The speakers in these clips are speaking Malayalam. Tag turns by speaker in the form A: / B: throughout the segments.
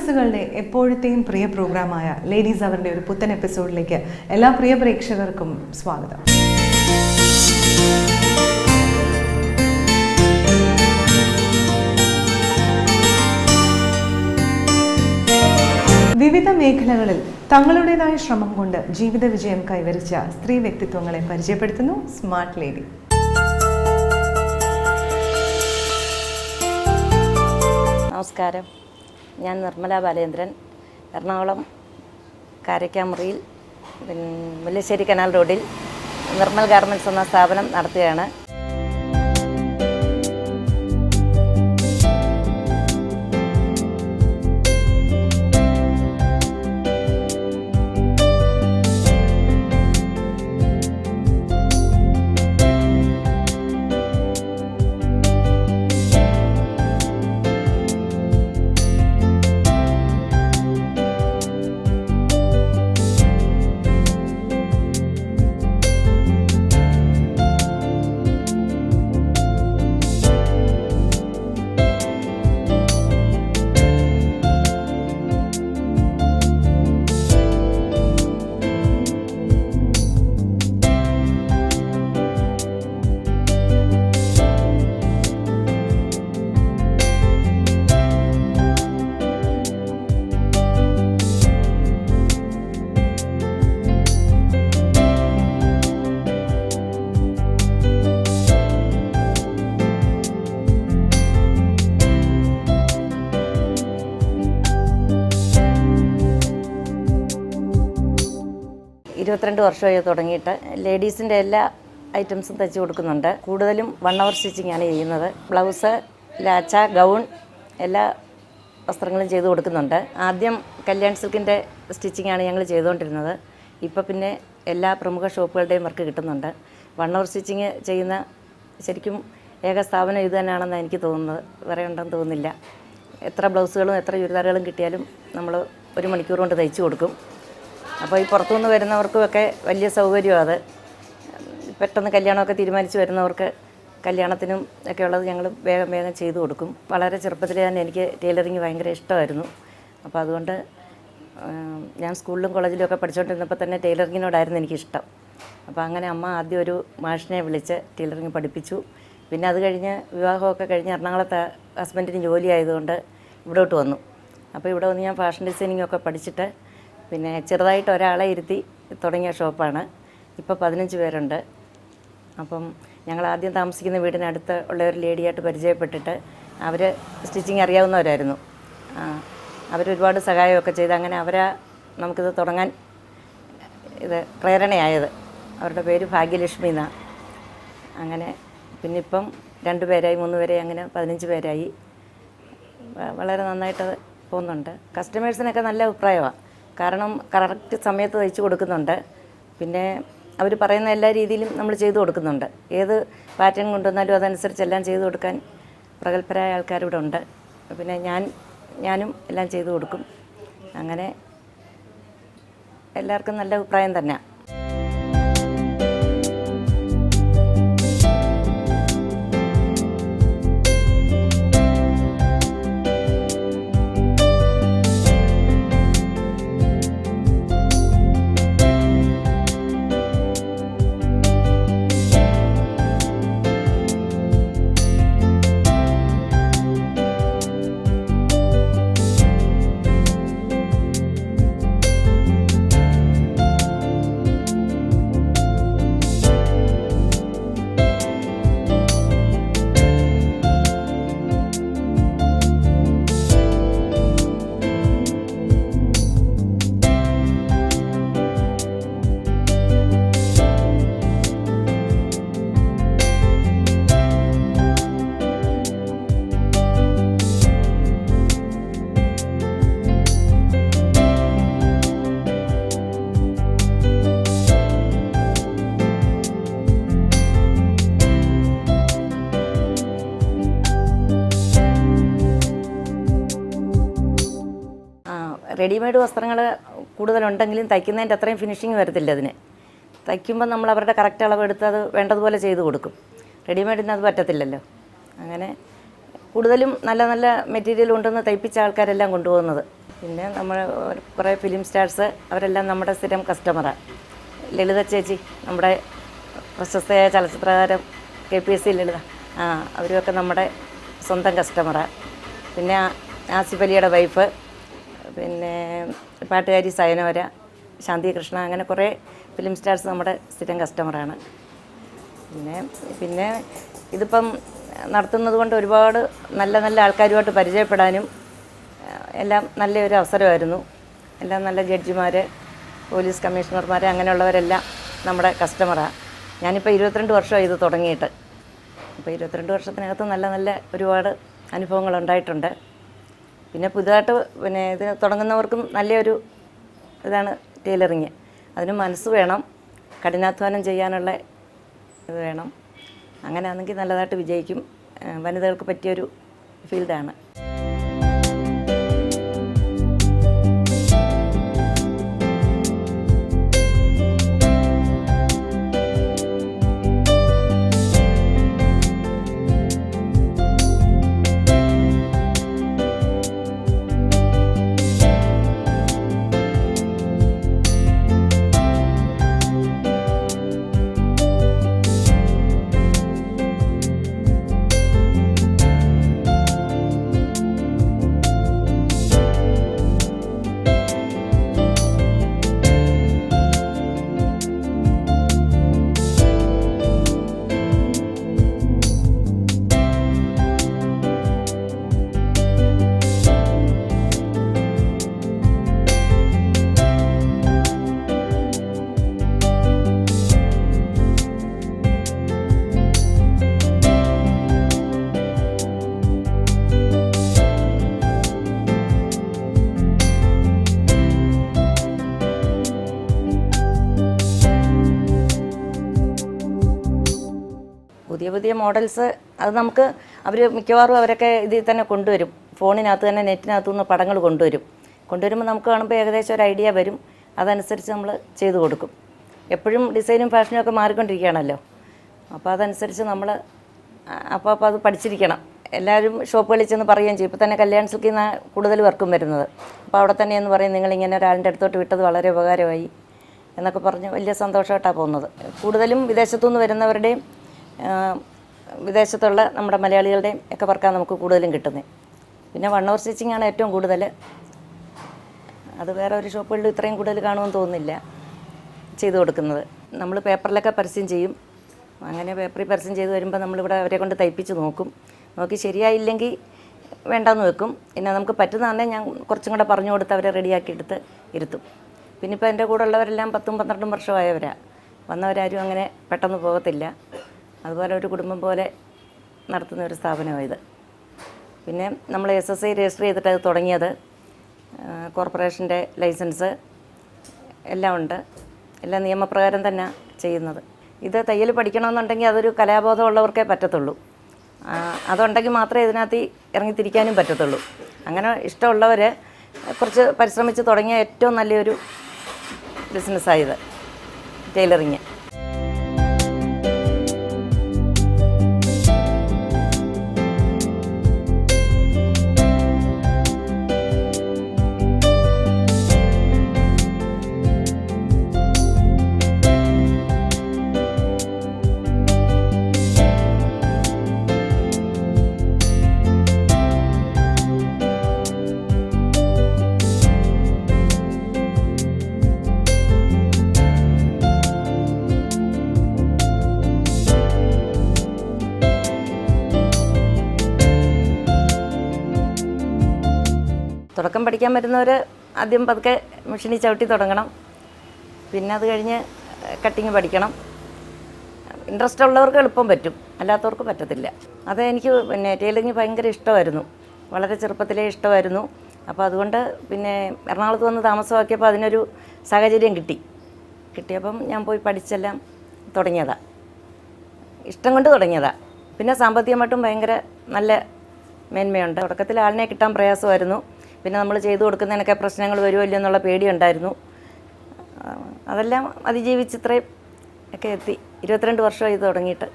A: മനസ്സുകളുടെ എപ്പോഴത്തെയും പ്രിയ പ്രോഗ്രാമായ ലേഡീസ് അവരുടെ ഒരു പുത്തൻ എപ്പിസോഡിലേക്ക് എല്ലാ പ്രിയ പ്രേക്ഷകർക്കും സ്വാഗതം. വിവിധ മേഖലകളിൽ തങ്ങളുടേതായ ശ്രമം കൊണ്ട് ജീവിത വിജയം കൈവരിച്ച സ്ത്രീ വ്യക്തിത്വങ്ങളെ പരിചയപ്പെടുത്തുന്നു സ്മാർട്ട് ലേഡി.
B: നമസ്കാരം, ഞാൻ നിർമ്മല ബാലേന്ദ്രൻ. എറണാകുളം കാരക്കാമുറിയിൽ മുല്ലശ്ശേരി കനാൽ റോഡിൽ നിർമ്മൽ ഗാർമെൻറ്റ്സ് എന്ന സ്ഥാപനം നടത്തുകയാണ്. വർഷമായി തുടങ്ങിയിട്ട് ലേഡീസിൻ്റെ എല്ലാ ഐറ്റംസും തയ്ച്ചു കൊടുക്കുന്നുണ്ട്. കൂടുതലും 1 hour സ്റ്റിച്ചിങ്ങാണ് ചെയ്യുന്നത്. ബ്ലൗസ്, ലാച്ച, ഗൗൺ എല്ലാ വസ്ത്രങ്ങളും ചെയ്തു കൊടുക്കുന്നുണ്ട്. ആദ്യം കല്യാൺ സിൽക്കിൻ്റെ സ്റ്റിച്ചിങ്ങാണ് ഞങ്ങൾ ചെയ്തുകൊണ്ടിരുന്നത്. ഇപ്പോൾ പിന്നെ എല്ലാ പ്രമുഖ ഷോപ്പുകളുടെയും വർക്ക് കിട്ടുന്നുണ്ട്. 1 hour സ്റ്റിച്ചിങ് ചെയ്യുന്ന ശരിക്കും ഏക സ്ഥാപനം ഇത് തന്നെയാണെന്ന് എനിക്ക് തോന്നുന്നത്. വേറെ ഉണ്ടെന്ന് തോന്നുന്നില്ല. എത്ര ബ്ലൗസുകളും എത്ര ചുരിദാറുകളും കിട്ടിയാലും നമ്മൾ 1 മണിക്കൂർ കൊണ്ട് തയ്ച്ചു കൊടുക്കും. അപ്പോൾ ഈ പുറത്തുനിന്ന് വരുന്നവർക്കുമൊക്കെ വലിയ സൗകര്യമാണ് അത്. പെട്ടെന്ന് കല്യാണമൊക്കെ തീരുമാനിച്ച് വരുന്നവർക്ക് കല്യാണത്തിനും ഒക്കെ ഉള്ളത് ഞങ്ങൾ വേഗം വേഗം ചെയ്തു കൊടുക്കും. വളരെ ചെറുപ്പത്തിൽ തന്നെ എനിക്ക് ടൈലറിങ് ഭയങ്കര ഇഷ്ടമായിരുന്നു. അപ്പോൾ അതുകൊണ്ട് ഞാൻ സ്കൂളിലും കോളേജിലും ഒക്കെ പഠിച്ചുകൊണ്ടിരുന്നപ്പോൾ തന്നെ ടൈലറിങ്ങിനോടായിരുന്നു എനിക്കിഷ്ടം. അപ്പോൾ അങ്ങനെ അമ്മ ആദ്യം ഒരു മാഷിനെ വിളിച്ച് ടൈലറിങ് പഠിപ്പിച്ചു. പിന്നെ അത് കഴിഞ്ഞ് വിവാഹമൊക്കെ കഴിഞ്ഞ് എറണാകുളത്ത് ഹസ്ബൻഡിന് ജോലി ആയതുകൊണ്ട് ഇവിടോട്ട് വന്നു. അപ്പോൾ ഇവിടെ വന്ന് ഞാൻ ഫാഷൻ ഡിസൈനിങ്ങൊക്കെ പഠിച്ചിട്ട് പിന്നെ ചെറുതായിട്ട് ഒരാളെ ഇരുത്തി തുടങ്ങിയ ഷോപ്പാണ്. ഇപ്പോൾ 15 പേരുണ്ട്. അപ്പം ഞങ്ങൾ ആദ്യം താമസിക്കുന്ന വീടിനടുത്ത് ഉള്ള ഒരു ലേഡിയായിട്ട് പരിചയപ്പെട്ടിട്ട് അവർ സ്റ്റിച്ചിങ് അറിയാവുന്നവരായിരുന്നു. അവരൊരുപാട് സഹായമൊക്കെ ചെയ്ത് അങ്ങനെ നമുക്കിത് തുടങ്ങാൻ ഇത് പ്രേരണയായത്. അവരുടെ പേര് ഭാഗ്യലക്ഷ്മി എന്നാണ്. അങ്ങനെ പിന്നെ ഇപ്പം 2 പേരായി 3 പേരായി അങ്ങനെ 15 പേരായി. വളരെ നന്നായിട്ട് പോകുന്നുണ്ട്. കസ്റ്റമേഴ്സിനൊക്കെ നല്ല അഭിപ്രായമാണ്. കാരണം കറക്റ്റ് സമയത്ത് തയ്ച്ചു കൊടുക്കുന്നുണ്ട്. പിന്നെ അവർ പറയുന്ന എല്ലാ രീതിയിലും നമ്മൾ ചെയ്തു കൊടുക്കുന്നുണ്ട്. ഏത് പാറ്റേൺ കൊണ്ടുവന്നാലും അതനുസരിച്ചെല്ലാം ചെയ്തു കൊടുക്കാൻ പ്രഗത്ഭരായ ആൾക്കാരിവിടെ ഉണ്ട്. പിന്നെ ഞാനും എല്ലാം ചെയ്തു കൊടുക്കും. അങ്ങനെ എല്ലാവർക്കും നല്ല അഭിപ്രായം തന്നെയാണ്. റെഡിമെയ്ഡ് വസ്ത്രങ്ങൾ കൂടുതലുണ്ടെങ്കിലും തയ്ക്കുന്നതിൻ്റെ അത്രയും ഫിനിഷിങ് വരത്തില്ല അതിന്. തയ്ക്കുമ്പോൾ നമ്മൾ അവരുടെ കറക്റ്റ് അളവെടുത്ത് അത് വേണ്ടതുപോലെ ചെയ്ത് കൊടുക്കും. റെഡിമെയ്ഡിന് അത് പറ്റത്തില്ലല്ലോ. അങ്ങനെ കൂടുതലും നല്ല നല്ല മെറ്റീരിയൽ കൊണ്ടുവന്ന് തയ്പ്പിച്ച ആൾക്കാരെല്ലാം കൊണ്ടുപോകുന്നത്. പിന്നെ നമ്മൾ കുറേ ഫിലിം സ്റ്റാർസ് അവരെല്ലാം നമ്മുടെ സ്ഥിരം കസ്റ്റമറാണ്. ലളിത ചേച്ചി, നമ്മുടെ പ്രശസ്തയായ ചലച്ചിത്രകാരം KPSC ലളിത, അവരുമൊക്കെ നമ്മുടെ സ്വന്തം കസ്റ്റമറാണ്. പിന്നെ ആസിഫ് അലിയുടെ വൈഫ്, പിന്നെ പാട്ടുകാരി സയനോര, ശാന്തി കൃഷ്ണ, അങ്ങനെ കുറേ ഫിലിം സ്റ്റാർസ് നമ്മുടെ സ്ഥിരം കസ്റ്റമറാണ്. പിന്നെ ഇതിപ്പം നടത്തുന്നത് കൊണ്ട് ഒരുപാട് നല്ല നല്ല ആൾക്കാരുമായിട്ട് പരിചയപ്പെടാനും എല്ലാം നല്ലൊരു അവസരമായിരുന്നു. എല്ലാം നല്ല ജഡ്ജിമാർ, പോലീസ് കമ്മീഷണർമാർ, അങ്ങനെയുള്ളവരെല്ലാം നമ്മുടെ കസ്റ്റമറാണ്. ഞാനിപ്പോൾ 22 വർഷമായി ഇത് തുടങ്ങിയിട്ട്. അപ്പോൾ 22 വർഷത്തിനകത്ത് നല്ല നല്ല ഒരുപാട് അനുഭവങ്ങളുണ്ടായിട്ടുണ്ട്. പിന്നെ പുതുതായിട്ട് ഇത് തുടങ്ങുന്നവർക്കും നല്ലൊരു ഇതാണ് ടൈലറിങ്. അതിന് മനസ്സ് വേണം, കഠിനാധ്വാനം ചെയ്യാനുള്ള ഇത് വേണം. അങ്ങനെയാണെങ്കിൽ നല്ലതായിട്ട് വിജയിക്കും. വനിതകൾക്ക് പറ്റിയൊരു ഫീൽഡാണ്. പുതിയ മോഡൽസ് അത് നമുക്ക് അവർ മിക്കവാറും അവരൊക്കെ ഇതിൽ തന്നെ കൊണ്ടുവരും. ഫോണിനകത്ത് തന്നെ നെറ്റിനകത്തു നിന്ന് പടങ്ങൾ കൊണ്ടുവരുമ്പോൾ നമുക്ക് കാണുമ്പോൾ ഏകദേശം ഒരു ഐഡിയ വരും. അതനുസരിച്ച് നമ്മൾ ചെയ്തു കൊടുക്കും. എപ്പോഴും ഡിസൈനും ഫാഷനും ഒക്കെ മാറിക്കൊണ്ടിരിക്കുകയാണല്ലോ. അപ്പോൾ അതനുസരിച്ച് നമ്മൾ അപ്പോൾ അത് പഠിച്ചിരിക്കണം. എല്ലാവരും ഷോപ്പുകളിൽ ചെന്ന് പറയുകയും ചെയ്യും. ഇപ്പോൾ തന്നെ കല്യാൺ സിൽക്കിൽ നിന്ന് കൂടുതൽ വർക്കും വരുന്നത്. അപ്പോൾ അവിടെ തന്നെയെന്ന് പറയും, നിങ്ങളിങ്ങനെ ഒരാളുടെ അടുത്തോട്ട് വിട്ടത് വളരെ ഉപകാരമായി എന്നൊക്കെ പറഞ്ഞ് വലിയ സന്തോഷമായിട്ടാണ് പോകുന്നത്. കൂടുതലും വിദേശത്തുനിന്ന് വരുന്നവരുടെയും വിദേശത്തുള്ള നമ്മുടെ മലയാളികളുടെയും ഒക്കെ വർക്കാണ് നമുക്ക് കൂടുതലും കിട്ടുന്നത്. പിന്നെ 1 hour സ്റ്റിച്ചിങ് ആണ് ഏറ്റവും കൂടുതൽ. അത് വേറെ ഒരു ഷോപ്പുകളിൽ ഇത്രയും കൂടുതൽ കാണുമെന്ന് തോന്നുന്നില്ല ചെയ്തു കൊടുക്കുന്നത്. നമ്മൾ പേപ്പറിലൊക്കെ പരസ്യം ചെയ്യും. അങ്ങനെ പേപ്പറിൽ പരസ്യം ചെയ്ത് വരുമ്പോൾ നമ്മളിവിടെ അവരെ കൊണ്ട് തയ്പ്പിച്ച് നോക്കി ശരിയായില്ലെങ്കിൽ വേണ്ടാന്ന് വെക്കും. പിന്നെ നമുക്ക് പറ്റുന്നതാണെങ്കിൽ ഞാൻ കുറച്ചും കൂടെ പറഞ്ഞു കൊടുത്ത് അവരെ റെഡിയാക്കി എടുത്ത് ഇരുത്തും. പിന്നെ ഇപ്പോൾ എൻ്റെ കൂടെ ഉള്ളവരെല്ലാം 10-12 വർഷമായവരാണ്. വന്നവരാരും അങ്ങനെ പെട്ടെന്ന് പോകത്തില്ല. അതുപോലെ ഒരു കുടുംബം പോലെ നടത്തുന്ന ഒരു സ്ഥാപനമാണിത്. പിന്നെ നമ്മൾ SSI രജിസ്റ്റർ ചെയ്തിട്ട് അത് തുടങ്ങിയത്. കോർപ്പറേഷൻ്റെ ലൈസൻസ് എല്ലാം ഉണ്ട്. എല്ലാം നിയമപ്രകാരം തന്നെ ചെയ്യുന്നത്. ഇത് തയ്യൽ പഠിക്കണമെന്നുണ്ടെങ്കിൽ അതൊരു കലാബോധമുള്ളവർക്കേ പറ്റത്തുള്ളൂ. അതുണ്ടെങ്കിൽ മാത്രമേ ഇതിനകത്ത് ഇറങ്ങിത്തിരിക്കാനും പറ്റത്തുള്ളൂ. അങ്ങനെ ഇഷ്ടമുള്ളവർ കുറച്ച് പരിശ്രമിച്ച് തുടങ്ങിയ ഏറ്റവും നല്ലൊരു ബിസിനസ്സായത് ടൈലറിങ്. തുടക്കം പഠിക്കാൻ വരുന്നവർ ആദ്യം പതുക്കെ മെഷീനിൽ ചവിട്ടി തുടങ്ങണം. പിന്നെ അത് കഴിഞ്ഞ് കട്ടിങ് പഠിക്കണം. ഇൻട്രസ്റ്റ് ഉള്ളവർക്ക് എളുപ്പം പറ്റും, അല്ലാത്തവർക്ക് പറ്റത്തില്ല. അത് എനിക്ക് പിന്നെ ടൈലറിങ് ഭയങ്കര ഇഷ്ടമായിരുന്നു. വളരെ ചെറുപ്പത്തിലേ ഇഷ്ടമായിരുന്നു. അപ്പോൾ അതുകൊണ്ട് പിന്നെ എറണാകുളത്ത് വന്ന് താമസമാക്കിയപ്പോൾ അതിനൊരു സാഹചര്യം കിട്ടിയപ്പം ഞാൻ പോയി പഠിച്ചെല്ലാം തുടങ്ങിയതാണ്. ഇഷ്ടം കൊണ്ട് തുടങ്ങിയതാണ്. പിന്നെ സാമ്പത്തികമായിട്ടും ഭയങ്കര നല്ല മേന്മയുണ്ട്. തുടക്കത്തിൽ ആളിനെ കിട്ടാൻ പ്രയാസമായിരുന്നു. പിന്നെ നമ്മൾ ചെയ്തു കൊടുക്കുന്നതിനൊക്കെ പ്രശ്നങ്ങൾ വരുമല്ലോ എന്നുള്ള പേടിയുണ്ടായിരുന്നു. അതെല്ലാം അതിജീവിച്ച് ഇത്രയും ഒക്കെ എത്തി. 22 വർഷമായി ഇത് തുടങ്ങിയിട്ട്.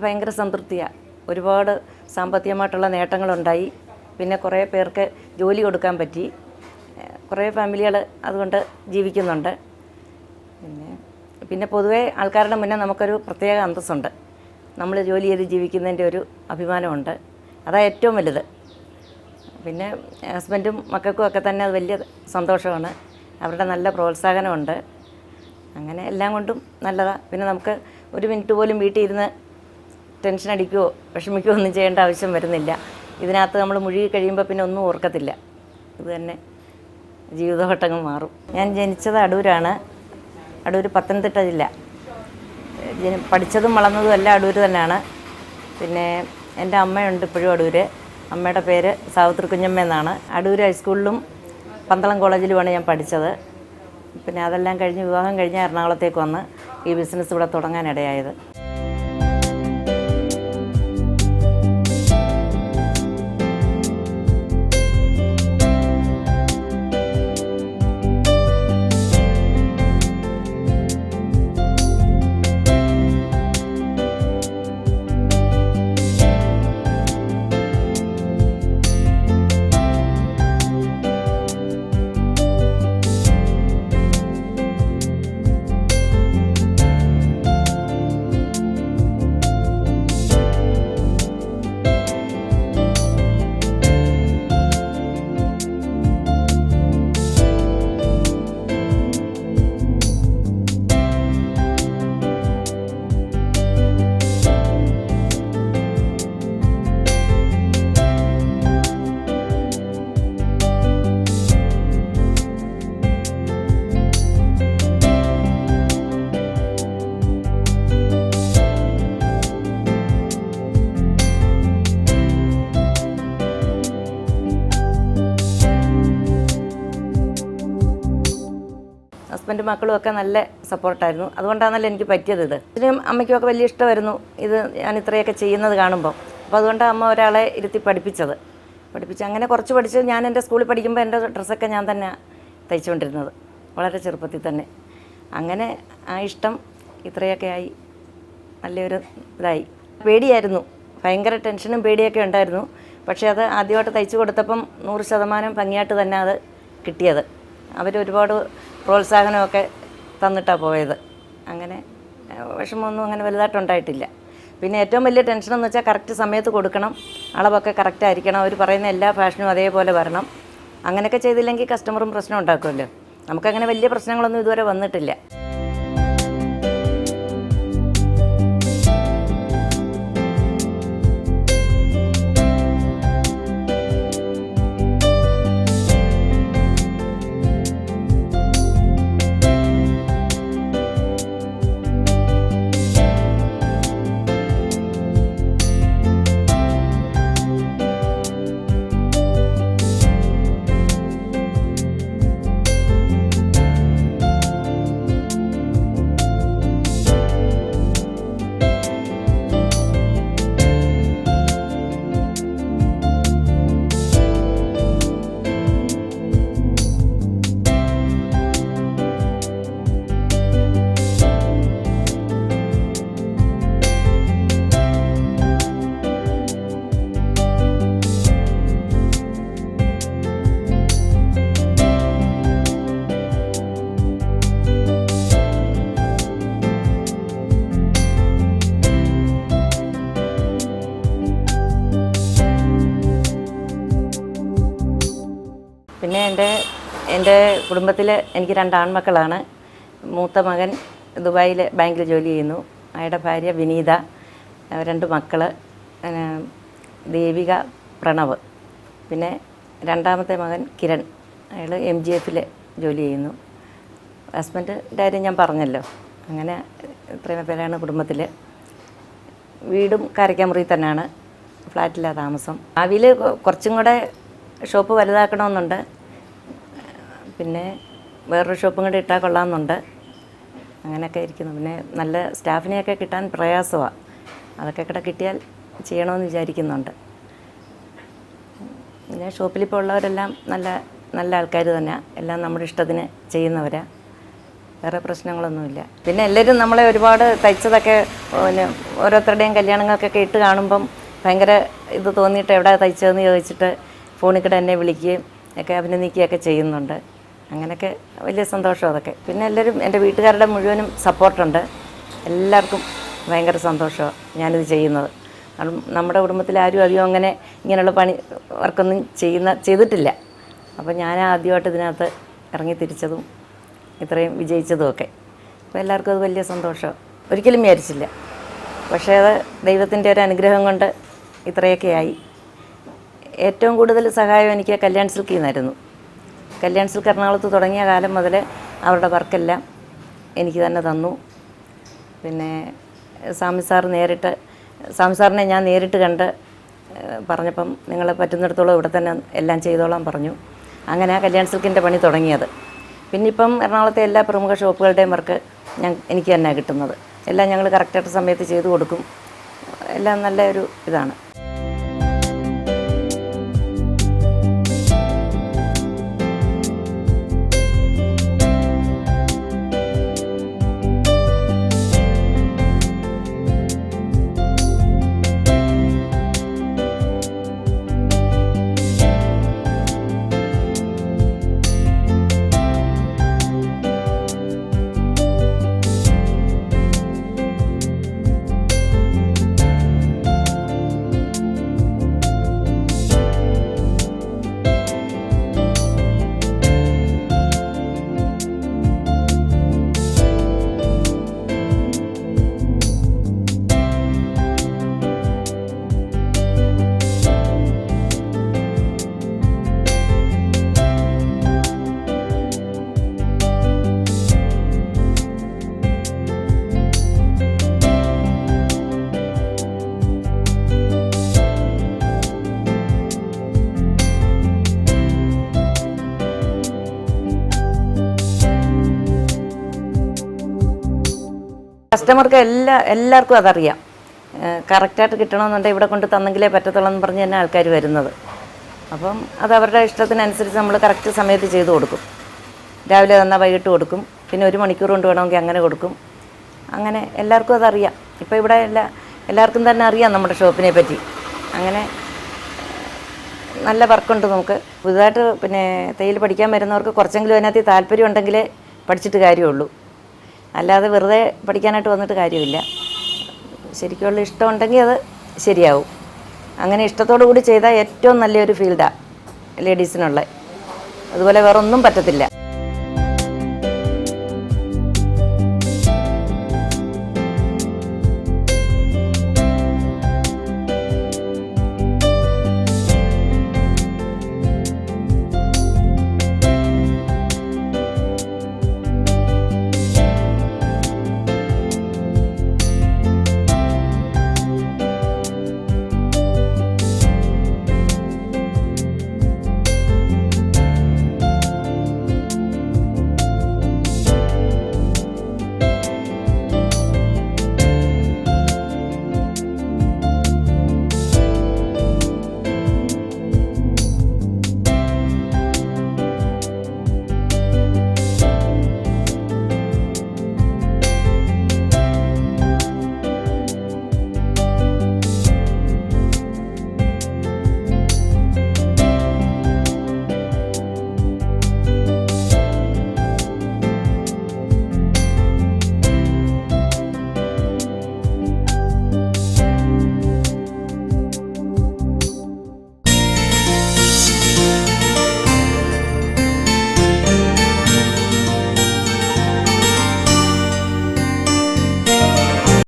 B: ഭയങ്കര സംതൃപ്തിയാണ്. ഒരുപാട് സാമ്പത്തികമായിട്ടുള്ള നേട്ടങ്ങളുണ്ടായി. പിന്നെ കുറേ പേർക്ക് ജോലി കൊടുക്കാൻ പറ്റി. കുറേ ഫാമിലികൾ അതുകൊണ്ട് ജീവിക്കുന്നുണ്ട്. പിന്നെ പൊതുവേ ആൾക്കാരുടെ മുന്നേ നമുക്കൊരു പ്രത്യേക അന്തസ്സുണ്ട്. നമ്മൾ ജോലി ചെയ്ത് ജീവിക്കുന്നതിൻ്റെ ഒരു അഭിമാനമുണ്ട്. അതാണ് ഏറ്റവും വലുത്. പിന്നെ ഹസ്ബൻഡും മക്കൾക്കും ഒക്കെ തന്നെ അത് വലിയ സന്തോഷമാണ്. അവരുടെ നല്ല പ്രോത്സാഹനമുണ്ട്. അങ്ങനെ എല്ലാം കൊണ്ടും നല്ലതാണ്. പിന്നെ നമുക്ക് ഒരു മിനിറ്റ് പോലും വീട്ടിൽ ഇരുന്ന് ടെൻഷൻ അടിക്കുകയോ വിഷമിക്കുകയോ ഒന്നും ചെയ്യേണ്ട ആവശ്യം വരുന്നില്ല. ഇതിനകത്ത് നമ്മൾ മുഴുകി കഴിയുമ്പോൾ പിന്നെ ഒന്നും ഓർക്കത്തില്ല. ഇത് തന്നെ ജീവിതഘട്ടങ്ങൾ മാറും. ഞാൻ ജനിച്ചത് അടൂരാണ്. അടൂർ പത്തനംതിട്ട ജില്ല. പഠിച്ചതും വളർന്നതും എല്ലാം അടൂർ തന്നെയാണ്. പിന്നെ എൻ്റെ അമ്മയുണ്ട് ഇപ്പോഴും അടൂർ. അമ്മയുടെ പേര് സാവിത്രി കുഞ്ഞമ്മ എന്നാണ്. അടൂർ ഹൈസ്കൂളിലും പന്തളം കോളേജിലുമാണ് ഞാൻ പഠിച്ചത്. പിന്നെ അതെല്ലാം കഴിഞ്ഞ് വിവാഹം കഴിഞ്ഞ് എറണാകുളത്തേക്ക് വന്ന് ഈ ബിസിനസ് ഇവിടെ തുടങ്ങാനിടയായത്. ഹസ്ബൻഡും മക്കളും ഒക്കെ നല്ല സപ്പോർട്ടായിരുന്നു. അതുകൊണ്ടാണല്ലോ എനിക്ക് പറ്റിയത്. ഇതിനും അമ്മയ്ക്കും ഒക്കെ വലിയ ഇഷ്ടമായിരുന്നു ഇത് ഞാൻ ഇത്രയൊക്കെ ചെയ്യുന്നത് കാണുമ്പോൾ. അപ്പോൾ അതുകൊണ്ടാണ് അമ്മ ഒരാളെ ഇരുത്തി പഠിപ്പിച്ച് അങ്ങനെ കുറച്ച് പഠിച്ച് ഞാൻ എൻ്റെ സ്കൂളിൽ പഠിക്കുമ്പോൾ എൻ്റെ ഡ്രസ്സൊക്കെ ഞാൻ തന്നെ തയ്ച്ചുകൊണ്ടിരുന്നത് വളരെ ചെറുപ്പത്തിൽ തന്നെ. അങ്ങനെ ആ ഇഷ്ടം ഇത്രയൊക്കെ ആയി നല്ലൊരു ഇതായി. പേടിയായിരുന്നു, ഭയങ്കര ടെൻഷനും പേടിയൊക്കെ ഉണ്ടായിരുന്നു. പക്ഷേ അത് ആദ്യമായിട്ട് തയ്ച്ചു കൊടുത്തപ്പം 100% ഭംഗിയായിട്ട് തന്നെ അത് കിട്ടിയത്. അവരൊരുപാട് പ്രോത്സാഹനമൊക്കെ തന്നിട്ടാണ് പോയത്. അങ്ങനെ വിഷമമൊന്നും അങ്ങനെ വലുതായിട്ടുണ്ടായിട്ടില്ല. പിന്നെ ഏറ്റവും വലിയ ടെൻഷനെന്ന് വെച്ചാൽ കറക്റ്റ് സമയത്ത് കൊടുക്കണം, അളവൊക്കെ കറക്റ്റായിരിക്കണം, അവർ പറയുന്ന എല്ലാ ഫാഷനും അതേപോലെ വരണം. അങ്ങനെയൊക്കെ ചെയ്തില്ലെങ്കിൽ കസ്റ്റമറും പ്രശ്നം ഉണ്ടാക്കുമല്ലോ. നമുക്കങ്ങനെ വലിയ പ്രശ്നങ്ങളൊന്നും ഇതുവരെ വന്നിട്ടില്ല. പിന്നെ എൻ്റെ കുടുംബത്തിൽ എനിക്ക് 2 ആൺമക്കളാണ്. മൂത്ത മകൻ ദുബായിൽ ബാങ്കിൽ ജോലി ചെയ്യുന്നു. അയാളുടെ ഭാര്യ വിനീത, 2 മക്കൾ ദേവിക, പ്രണവ്. പിന്നെ രണ്ടാമത്തെ മകൻ കിരൺ, അയാൾ MGF ജോലി ചെയ്യുന്നു. ഹസ്ബൻഡിൻ്റെ കാര്യം ഞാൻ പറഞ്ഞല്ലോ. അങ്ങനെ ഇത്രയും പേരാണ് കുടുംബത്തിൽ. വീടും കാരക്കാമുറി തന്നെയാണ്, ഫ്ലാറ്റിലാണ് താമസം. ഭാവിയിൽ കുറച്ചും കൂടെ ഷോപ്പ് വലുതാക്കണമെന്നുണ്ട്. പിന്നെ വേറൊരു ഷോപ്പും കൂടെ ഇട്ടാൽ കൊള്ളാമെന്നുണ്ട്. അങ്ങനെയൊക്കെ ഇരിക്കുന്നു. പിന്നെ നല്ല സ്റ്റാഫിനെയൊക്കെ കിട്ടാൻ പ്രയാസമാണ്. അതൊക്കെ കൂടെ കിട്ടിയാൽ ചെയ്യണമെന്ന് വിചാരിക്കുന്നുണ്ട്. പിന്നെ ഷോപ്പിലിപ്പോൾ ഉള്ളവരെല്ലാം നല്ല നല്ല ആൾക്കാർ തന്നെയാണ്. എല്ലാം നമ്മുടെ ഇഷ്ടത്തിന് ചെയ്യുന്നവരാണ്. വേറെ പ്രശ്നങ്ങളൊന്നുമില്ല. പിന്നെ എല്ലാവരും നമ്മളെ ഒരുപാട് തയ്ച്ചതൊക്കെ പിന്നെ ഓരോരുത്തരുടെയും കല്യാണങ്ങൾക്കൊക്കെ ഇട്ട് കാണുമ്പം ഭയങ്കര ഇത് തോന്നിയിട്ട് എവിടെ തയ്ച്ചതെന്ന് ചോദിച്ചിട്ട് ഫോണിൽ കൂടെ എന്നെ വിളിക്കുകയും ഒക്കെ അഭിനന്ദിക്കുകയൊക്കെ ചെയ്യുന്നുണ്ട്. അങ്ങനെയൊക്കെ വലിയ സന്തോഷം അതൊക്കെ. പിന്നെ എല്ലാവരും എൻ്റെ വീട്ടുകാരുടെ മുഴുവനും സപ്പോർട്ടുണ്ട്. എല്ലാവർക്കും ഭയങ്കര സന്തോഷമാണ് ഞാനിത് ചെയ്യുന്നത്. കാരണം നമ്മുടെ കുടുംബത്തിൽ ആരും അധികം അങ്ങനെ ഇങ്ങനെയുള്ള വർക്കൊന്നും ചെയ്തിട്ടില്ല. അപ്പോൾ ഞാൻ ആദ്യമായിട്ട് ഇതിനകത്ത് ഇറങ്ങി തിരിച്ചതും ഇത്രയും വിജയിച്ചതുമൊക്കെ. അപ്പോൾ എല്ലാവർക്കും അത് വലിയ സന്തോഷം. ഒരിക്കലും വിചാരിച്ചില്ല. പക്ഷേ അത് ദൈവത്തിൻ്റെ ഒരു അനുഗ്രഹം കൊണ്ട് ഇത്രയൊക്കെ ആയി. ഏറ്റവും കൂടുതൽ സഹായം എനിക്ക് കല്യാൺ സിൽക്കിൽ നിന്നായിരുന്നു. കല്യാൺ സിൽക്ക് എറണാകുളത്ത് തുടങ്ങിയ കാലം മുതൽ അവരുടെ വർക്കെല്ലാം എനിക്ക് തന്നെ തന്നു. പിന്നെ സ്വാമി സാറിനെ ഞാൻ നേരിട്ട് കണ്ട് പറഞ്ഞപ്പം നിങ്ങൾ പറ്റുന്നിടത്തോളം ഇവിടെ തന്നെ എല്ലാം ചെയ്തോളാൻ പറഞ്ഞു. അങ്ങനെ ആ കല്യാൺ സിൽക്കിൻ്റെ പണി തുടങ്ങിയത്. പിന്നെ ഇപ്പം എറണാകുളത്തെ എല്ലാ പ്രമുഖ ഷോപ്പുകളുടെയും വർക്ക് എനിക്ക് തന്നെ കിട്ടുന്നത്. എല്ലാം ഞങ്ങൾ കറക്റ്റായിട്ട് സമയത്ത് ചെയ്തു കൊടുക്കും. എല്ലാം നല്ല ഒരു ഇതാണ്. കസ്റ്റമർക്ക് എല്ലാവർക്കും അതറിയാം. കറക്റ്റായിട്ട് കിട്ടണമെന്നുണ്ടെങ്കിൽ ഇവിടെ കൊണ്ട് തന്നെങ്കിലേ പറ്റത്തുള്ളൂ എന്ന് പറഞ്ഞ് തന്നെ ആൾക്കാർ വരുന്നത്. അപ്പം അത് അവരുടെ ഇഷ്ടത്തിനനുസരിച്ച് നമ്മൾ കറക്റ്റ് സമയത്ത് ചെയ്ത് കൊടുക്കും. രാവിലെ തന്നാൽ വൈകിട്ട് കൊടുക്കും. പിന്നെ 1 മണിക്കൂർ കൊണ്ട് വേണമെങ്കിൽ അങ്ങനെ കൊടുക്കും. അങ്ങനെ എല്ലാവർക്കും അതറിയാം. ഇപ്പോൾ ഇവിടെ എല്ലാവർക്കും തന്നെ അറിയാം നമ്മുടെ ഷോപ്പിനെ പറ്റി. അങ്ങനെ നല്ല വർക്കുണ്ട് നമുക്ക്. പുതുതായിട്ട് പിന്നെ തയ്യൽ പഠിക്കാൻ വരുന്നവർക്ക് കുറച്ചെങ്കിലും അതിനകത്ത് താല്പര്യം ഉണ്ടെങ്കിലേ പഠിച്ചിട്ട് കാര്യമുള്ളൂ. അല്ലാതെ വെറുതെ പഠിക്കാനായിട്ട് വന്നിട്ട് കാര്യമില്ല. ശരിക്കുള്ള ഇഷ്ടമുണ്ടെങ്കിൽ അത് ശരിയാവും. അങ്ങനെ ഇഷ്ടത്തോടു കൂടി ചെയ്താൽ ഏറ്റവും നല്ലൊരു ഫീൽഡാണ് ലേഡീസിനുള്ള. അതുപോലെ വേറൊന്നും പറ്റത്തില്ല.